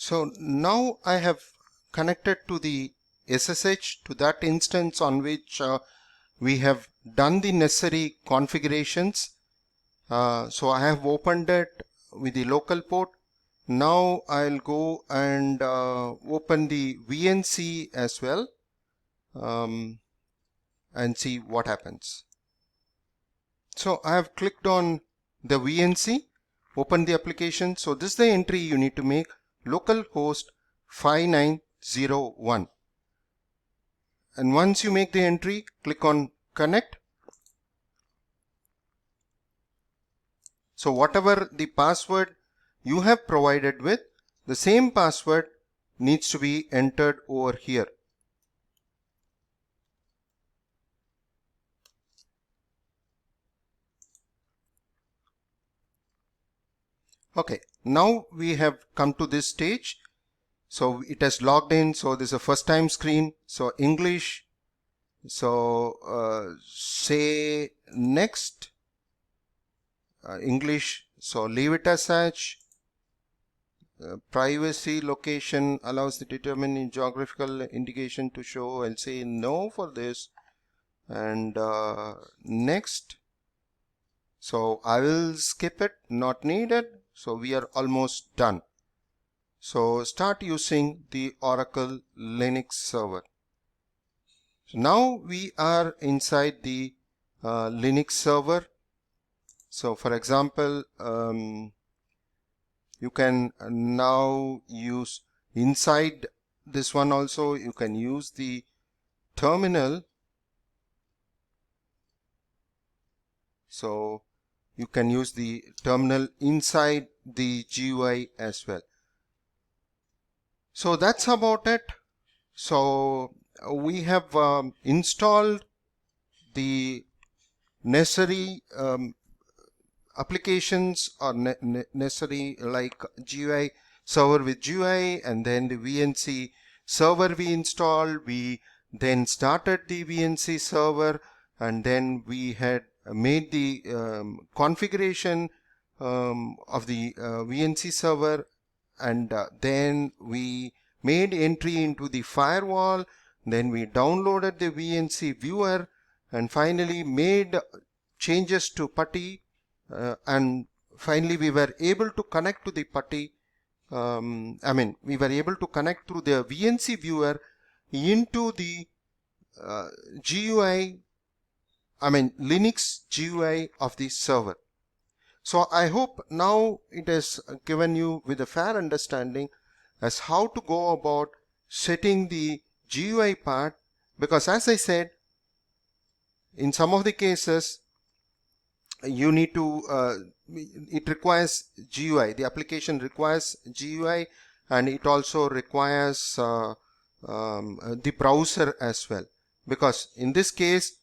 So now I have connected to the SSH to that instance on which we have done the necessary configurations. So I have opened it with the local port. Now I'll go and open the VNC as well and see what happens. So I have clicked on the VNC, open the application. So this is the entry you need to make: localhost 5901. And once you make the entry, click on connect. So whatever the password you have provided with, the same password needs to be entered over here. Okay, now we have come to this stage. So it has logged in. So this is a first time screen. So English. So say next. English. So leave it as such. Privacy location allows the determine geographical indication to show. I'll say no for this. And next. So I will skip it, not needed. So we are almost done. So start using the Oracle Linux server. So now we are inside the Linux server. So for example, you can now use inside this one also, you can use the terminal. So you can use the terminal inside the GUI as well. So that's about it. So we have installed the necessary applications or necessary like GUI server with GUI, and then the VNC server we installed. We then started the VNC server, and then we had made the configuration of the VNC server, and then we made entry into the firewall. Then we downloaded the VNC viewer, and finally made changes to PuTTY, and finally we were able to connect to the PuTTY. We were able to connect through the VNC viewer into the GUI, Linux GUI of the server. So I hope now it has given you with a fair understanding as how to go about setting the GUI part, because as I said, in some of the cases you need to it requires GUI, the application requires GUI, and it also requires the browser as well, because in this case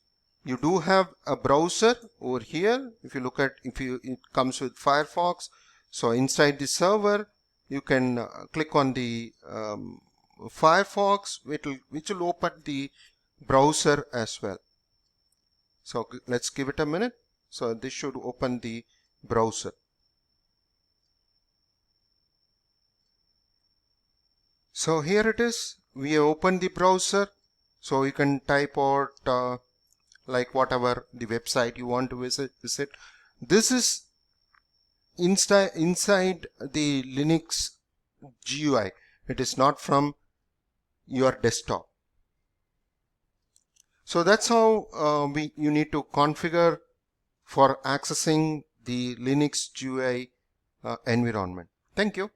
you do have a browser over here. If you look at, it comes with Firefox. So inside the server you can click on the Firefox, which will open the browser as well. So let's give it a minute. So this should open the browser. So here it is. We have opened the browser. So you can type out like whatever the website you want to visit. This is inside the Linux GUI. It is not from your desktop. So that's how you need to configure for accessing the Linux GUI environment. Thank you.